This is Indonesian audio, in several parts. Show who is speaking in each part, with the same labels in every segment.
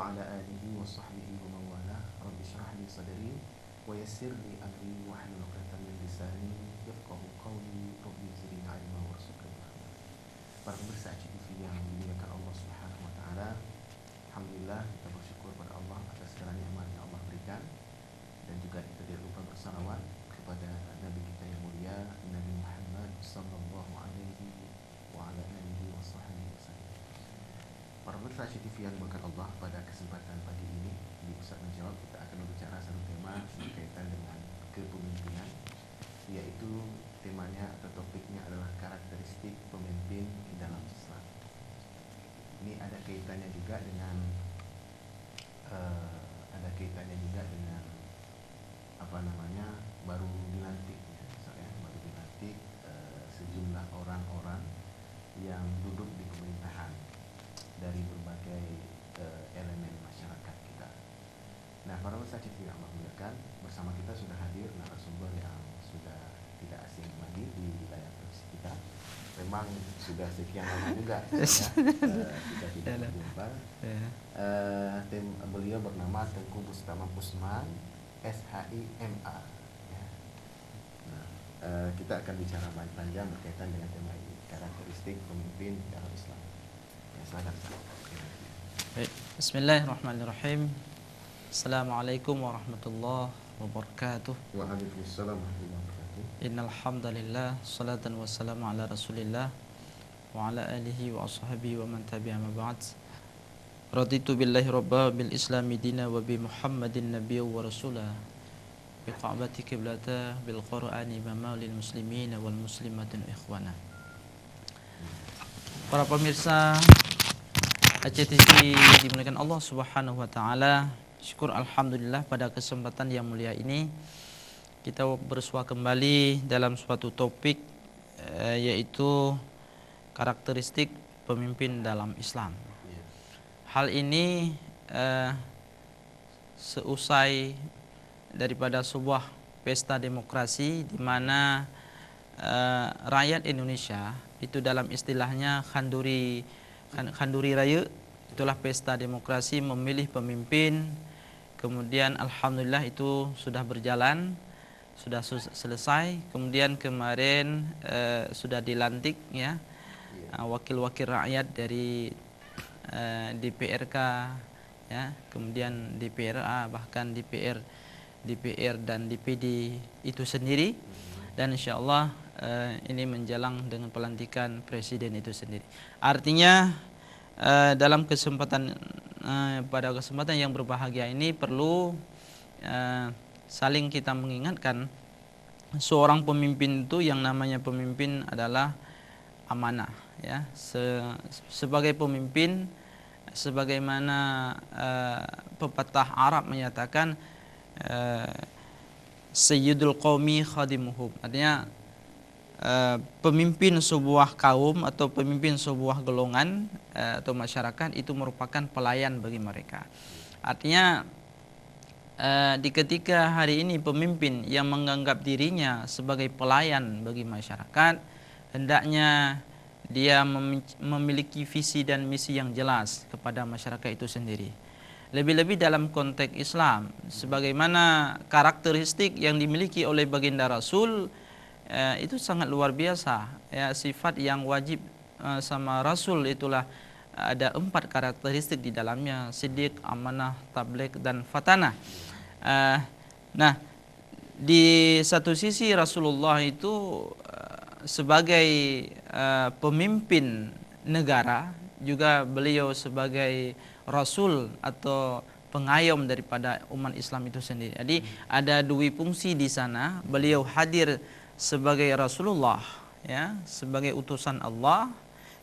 Speaker 1: وعلى آله وصحبه ومن والاه. رب اشرح لي صدري ويسر لي أمري واحلل عقدة من لساني يفقهوا قولي. رب زدني علما وارزقني فهما. Para pemirsa ACTV yang dimuliakan Allah Subhanahu wa taala, alhamdulillah kita bersyukur pada Allah atas segala nikmat yang Allah berikan, dan juga kita tidak lupa bersalawat kepada Nabi kita yang mulia Nabi Muhammad sallallahu alaihi wa ala alihi wasahbihi wasallam. Para pemirsa ACTV yang dimuliakan Allah, pada kesempatan pagi ini di Ustaz Menjawab kita akan berbicara satu tema berkaitan dengan kepemimpinan, yaitu temanya atau topiknya adalah karakteristik pemimpin di dalam Islam. Ini ada kaitannya juga dengan baru dilantiknya, misalnya baru dilantik sejumlah orang-orang yang duduk di pemerintahan dari berbagai elemen masyarakat kita. Nah, para pemirsa yang Allah muliakan, bersama kita sudah hadir narasumber yang sudah tidak asing lagi di layar televisi kita. Memang sudah sekian lama juga ya, kita tidak berjumpa. Beliau bernama Tengku Bustama Usman, SHIMA. Ya. Nah, kita akan bicara panjang berkaitan dengan tema ini, karakteristik pemimpin dalam Islam. Ya, silakan.
Speaker 2: Baik, bismillahirrahmanirrahim. Assalamualaikum warahmatullahi wabarakatuh.
Speaker 1: Waalaikumsalam warahmatullahi wabarakatuh.
Speaker 2: Innal hamdalillah, salatan wassalamu ala Rasulillah wa ala alihi wa ashabihi wa man tabi'a ma ba'd. Raditu billahi rabba bil islami dina wa bi Muhammadin nabiyya wa rasulah. Bi qa'bati qiblata bil Qur'ani imama lil muslimin wal muslimatin ikhwana. Para pemirsa ACTV dimuliakan Allah Subhanahu wa taala, syukur alhamdulillah pada kesempatan yang mulia ini kita bersua kembali dalam suatu topik yaitu karakteristik pemimpin dalam Islam. Hal ini seusai daripada sebuah pesta demokrasi di mana rakyat Indonesia itu dalam istilahnya khanduri raya, itulah pesta demokrasi memilih pemimpin. Kemudian alhamdulillah itu sudah berjalan, sudah selesai. Kemudian kemarin sudah dilantik ya wakil-wakil rakyat dari DPRK ya, kemudian DPRA, bahkan DPR dan DPD itu sendiri, dan insyaallah ini menjelang dengan pelantikan presiden itu sendiri. Artinya dalam pada kesempatan yang berbahagia ini perlu saling kita mengingatkan, seorang pemimpin itu yang namanya pemimpin adalah amanah ya. Sebagai pemimpin, sebagaimana pepatah Arab menyatakan sayyidul qaumi khadimuhum, artinya pemimpin sebuah kaum atau pemimpin sebuah golongan atau masyarakat itu merupakan pelayan bagi mereka. Artinya di ketika hari ini pemimpin yang menganggap dirinya sebagai pelayan bagi masyarakat, hendaknya dia memiliki visi dan misi yang jelas kepada masyarakat itu sendiri. Lebih-lebih dalam konteks Islam, sebagaimana karakteristik yang dimiliki oleh baginda Rasul itu sangat luar biasa ya. Sifat yang wajib sama Rasul itulah ada 4 karakteristik di dalamnya: siddiq, amanah, tabligh, dan fatanah. Nah, di satu sisi Rasulullah itu sebagai pemimpin negara, juga beliau sebagai Rasul atau pengayom daripada umat Islam itu sendiri. Jadi ada 2 fungsi di sana. Beliau hadir sebagai Rasulullah ya, sebagai utusan Allah.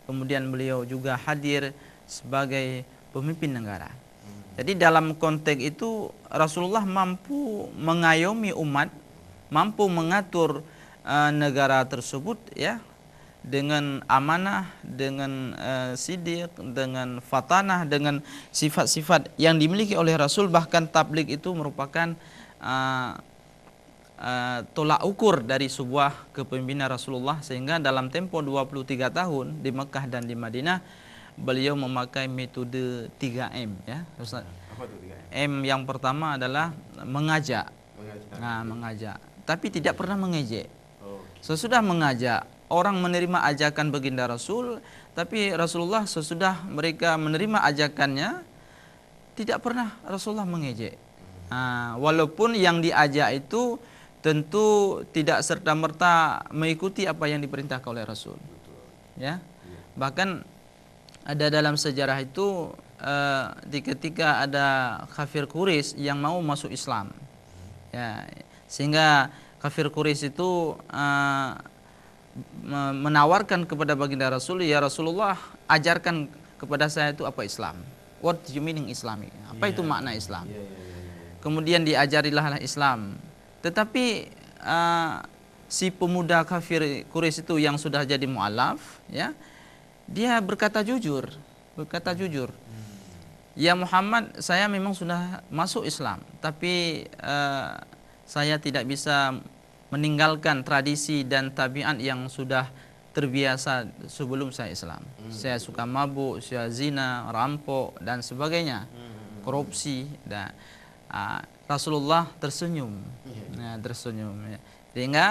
Speaker 2: Kemudian beliau juga hadir sebagai pemimpin negara. Jadi dalam konteks itu Rasulullah mampu mengayomi umat, mampu mengatur negara tersebut ya, dengan amanah, dengan siddiq, dengan fatanah, dengan sifat-sifat yang dimiliki oleh Rasul. Bahkan tabligh itu merupakan tolak ukur dari sebuah kepemimpinan Rasulullah, sehingga dalam tempo 23 tahun di Mekah dan di Madinah beliau memakai metode 3M ya. Ustaz.
Speaker 1: Apa tuh 3M?
Speaker 2: M yang pertama adalah mengajak.
Speaker 1: Mengajak.
Speaker 2: Nah, mengajak, tapi tidak pernah mengejek.
Speaker 1: Oke.
Speaker 2: Sesudah mengajak, orang menerima ajakan baginda Rasul, tapi Rasulullah sesudah mereka menerima ajakannya, tidak pernah Rasulullah mengejek. Nah, walaupun yang diajak itu tentu tidak serta-merta mengikuti apa yang diperintahkan oleh Rasul. Ya. Bahkan ada dalam sejarah itu ketika ada kafir Quraisy yang mau masuk Islam. Ya, sehingga kafir Quraisy itu menawarkan kepada baginda Rasul, ya Rasulullah, ajarkan kepada saya itu apa Islam. What do you meaning Islami? Apa itu makna Islam? Kemudian diajarilah Islam. Tetapi si pemuda kafir Quraisy itu yang sudah jadi mu'alaf, ya, dia berkata jujur. Ya Muhammad, saya memang sudah masuk Islam, tapi saya tidak bisa meninggalkan tradisi dan tabiat yang sudah terbiasa sebelum saya Islam. Saya suka mabuk, saya zina, rampok dan sebagainya, korupsi. Dan Rasulullah tersenyum, tersenyum. Ya. Sehingga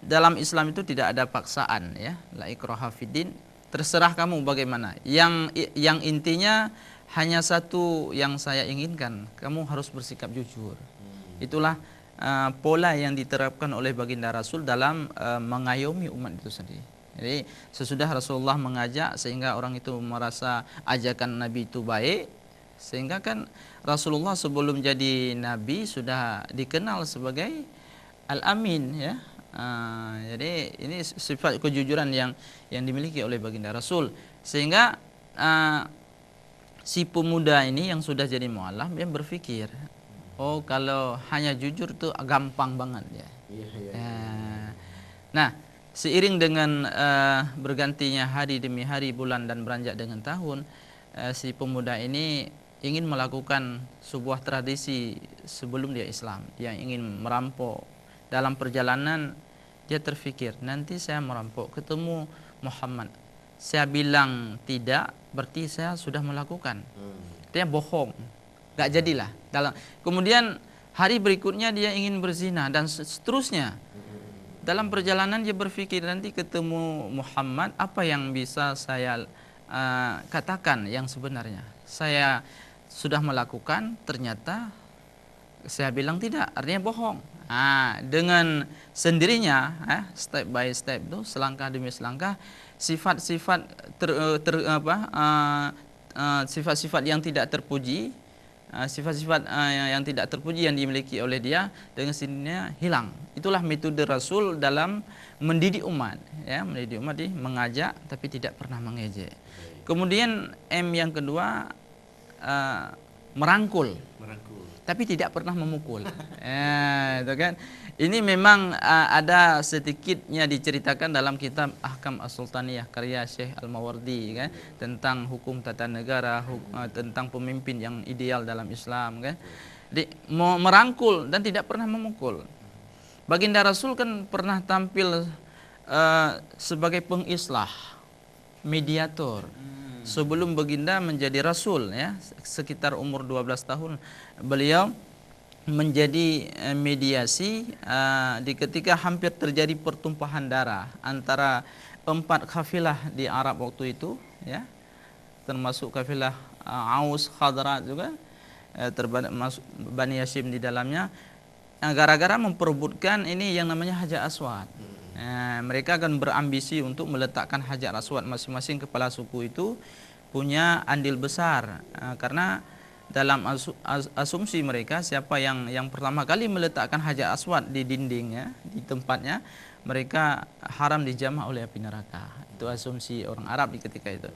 Speaker 2: dalam Islam itu tidak ada paksaan, ya, la ikraha fiddin. Terserah kamu bagaimana. Yang intinya hanya satu yang saya inginkan, kamu harus bersikap jujur. Itulah pola yang diterapkan oleh baginda Rasul dalam mengayomi umat itu sendiri. Jadi sesudah Rasulullah mengajak sehingga orang itu merasa ajakan Nabi itu baik, sehingga kan Rasulullah sebelum jadi Nabi sudah dikenal sebagai Al-Amin, ya. Jadi ini sifat kejujuran yang dimiliki oleh baginda Rasul, sehingga si pemuda ini yang sudah jadi mu'alaf, dia berpikir, oh kalau hanya jujur tuh gampang banget ya. Nah, seiring dengan bergantinya hari demi hari, bulan dan beranjak dengan tahun, si pemuda ini ingin melakukan sebuah tradisi sebelum dia Islam. Dia ingin merampok. Dalam perjalanan dia terfikir, nanti saya merampok, ketemu Muhammad, saya bilang tidak, berarti saya sudah melakukan. Dia bohong, gak jadilah. Kemudian hari berikutnya dia ingin berzina dan seterusnya. Dalam perjalanan dia berpikir, nanti ketemu Muhammad, apa yang bisa saya katakan yang sebenarnya. Saya sudah melakukan, ternyata saya bilang tidak, artinya bohong. Dengan sendirinya, step by step itu, selangkah demi selangkah, sifat-sifat sifat-sifat yang tidak terpuji, sifat-sifat yang tidak terpuji yang dimiliki oleh dia, dengan sendirinya hilang. Itulah metode Rasul dalam mendidik umat, ya, mendidik umat, mengajak tapi tidak pernah mengejek. Kemudian M yang kedua, merangkul. Tapi tidak pernah memukul. Itu kan. Ini memang ada sedikitnya diceritakan dalam kitab Ahkam As-Sultaniyah karya Syekh Al-Mawardi, kan, tentang hukum tata negara, tentang pemimpin yang ideal dalam Islam, kan. Merangkul dan tidak pernah memukul. Baginda Rasul kan pernah tampil sebagai pengislah, mediator. Sebelum baginda menjadi Rasul, ya, sekitar umur 12 tahun beliau menjadi mediasi di ketika hampir terjadi pertumpahan darah antara 4 kafilah di Arab waktu itu, ya, termasuk kafilah Aus, Khadrat juga, termasuk Bani Hashim di dalamnya, gara-gara memperebutkan ini yang namanya Hajar Aswad. Mereka akan berambisi untuk meletakkan Hajar Aswad. Masing-masing kepala suku itu punya andil besar, karena dalam asumsi mereka, siapa yang pertama kali meletakkan Hajar Aswad di dindingnya, di tempatnya, mereka haram dijamah oleh api neraka. Itu asumsi orang Arab di ketika itu.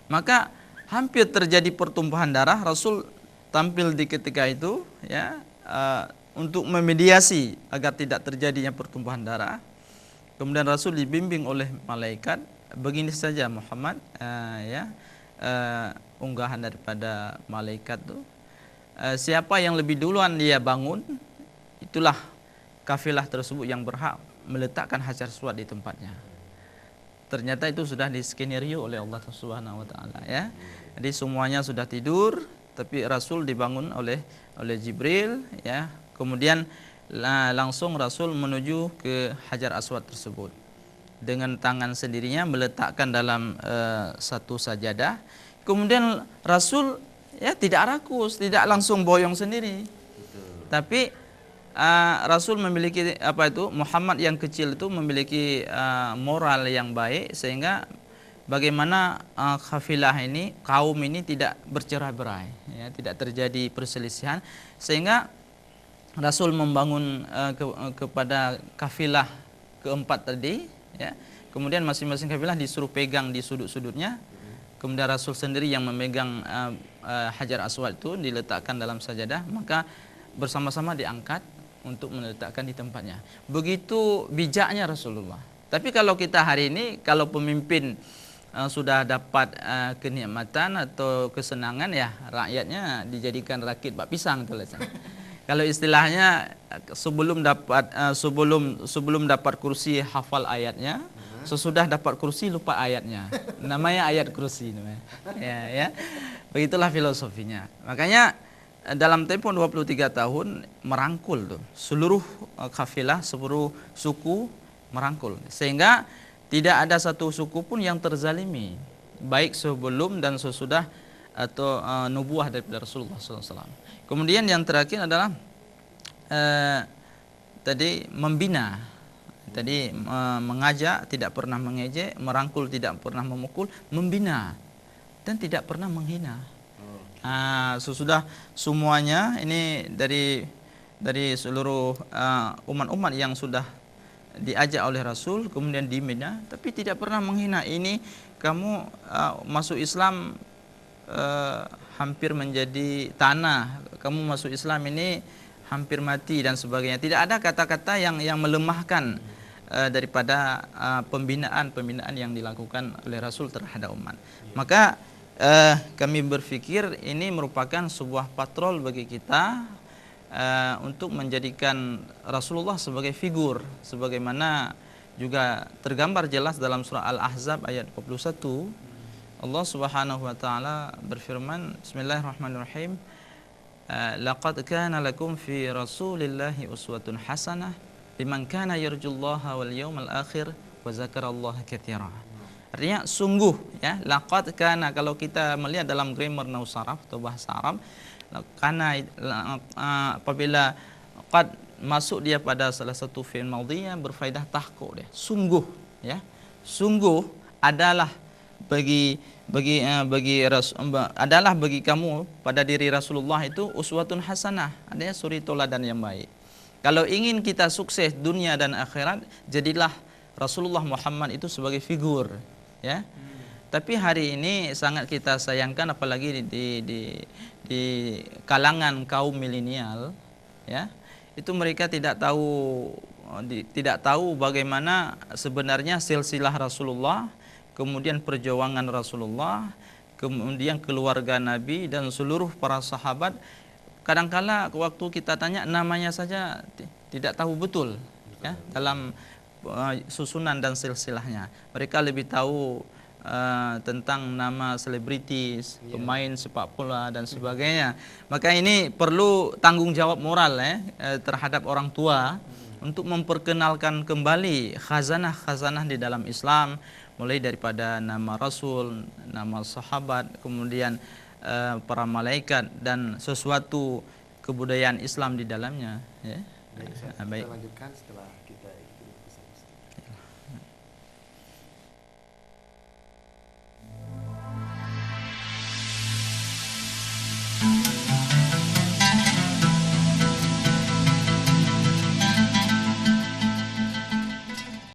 Speaker 2: Maka hampir terjadi pertumpahan darah. Rasul tampil di ketika itu, ya, untuk memediasi agar tidak terjadinya pertumpahan darah. Kemudian Rasul dibimbing oleh malaikat, begini saja Muhammad, unggahan daripada malaikat itu, siapa yang lebih duluan dia bangun, itulah kafilah tersebut yang berhak meletakkan Hajar Aswad di tempatnya. ternyata itu sudah diskenario oleh Allah Subhanahu wa taala ya. Jadi semuanya sudah tidur, tapi Rasul dibangun oleh Jibril ya. Kemudian langsung Rasul menuju ke Hajar Aswad tersebut. Dengan tangan sendirinya meletakkan dalam satu sajadah. Kemudian Rasul ya tidak rakus, tidak langsung boyong sendiri. Tapi Rasul memiliki Muhammad yang kecil itu memiliki moral yang baik, sehingga bagaimana kafilah ini, kaum ini tidak bercerai-berai ya, tidak terjadi perselisihan, sehingga Rasul membangun kepada kafilah keempat tadi ya. Kemudian masing-masing kafilah disuruh pegang di sudut-sudutnya. Kemudian Rasul sendiri yang memegang Hajar Aswad itu, diletakkan dalam sajadah, maka bersama-sama diangkat untuk meletakkan di tempatnya. Begitu bijaknya Rasulullah. Tapi kalau kita hari ini, kalau pemimpin sudah dapat kenikmatan atau kesenangan ya, rakyatnya dijadikan rakit bak pisang tuh. Kalau istilahnya sebelum dapat kursi hafal ayatnya, sesudah dapat kursi lupa ayatnya. Namanya ayat kursi namanya. Ya. Begitulah filosofinya. Makanya dalam tempo 23 tahun merangkul tuh seluruh kafilah, seluruh suku merangkul, sehingga tidak ada satu suku pun yang terzalimi, baik sebelum dan sesudah atau nubuah dari Rasulullah SAW. Kemudian yang terakhir adalah tadi membina, tadi mengajak, tidak pernah mengejek, merangkul, tidak pernah memukul, membina dan tidak pernah menghina. Sesudah semuanya ini dari seluruh umat-umat yang sudah diajak oleh Rasul, kemudian dibina, tapi tidak pernah menghina. Ini kamu masuk Islam hampir menjadi tanah, kamu masuk Islam ini hampir mati dan sebagainya. Tidak ada kata-kata yang melemahkan daripada pembinaan yang dilakukan oleh Rasul terhadap umat. Maka kami berpikir ini merupakan sebuah patrol bagi kita untuk menjadikan Rasulullah sebagai figur, sebagaimana juga tergambar jelas dalam surah Al-Ahzab ayat 41. Allah Subhanahu wa taala berfirman, Bismillahirrahmanirrahim, laqad kana lakum fi Rasulillahi uswatun hasanah liman kana yarjullaha wal yawmal akhir wa zakarallaha katsira. Artinya sungguh ya, laqad kana, kalau kita melihat dalam grammar nausaraf atau bahasa Arab, kana apabila qad masuk dia pada salah satu fi'il madhiyah berfaedah tahqiq dia. Sungguh ya. Sungguh adalah bagi kamu pada diri Rasulullah itu uswatun hasanah, adanya suri toladan yang baik. Kalau ingin kita sukses dunia dan akhirat, jadilah Rasulullah Muhammad itu sebagai figur ya. Tapi hari ini sangat kita sayangkan, apalagi di kalangan kaum milenial ya, itu mereka tidak tahu bagaimana sebenarnya silsilah Rasulullah, kemudian perjuangan Rasulullah, kemudian keluarga Nabi dan seluruh para sahabat. Kadangkala waktu kita tanya namanya saja tidak tahu betul ya, dalam susunan dan silsilahnya. Mereka lebih tahu tentang nama selebritis, pemain sepak bola dan sebagainya. Maka ini perlu tanggung jawab moral terhadap orang tua untuk memperkenalkan kembali khazanah-khazanah di dalam Islam, mulai daripada nama Rasul, nama sahabat, kemudian para malaikat dan sesuatu kebudayaan Islam di dalamnya ya.
Speaker 1: Baik, kita lanjutkan setelah kita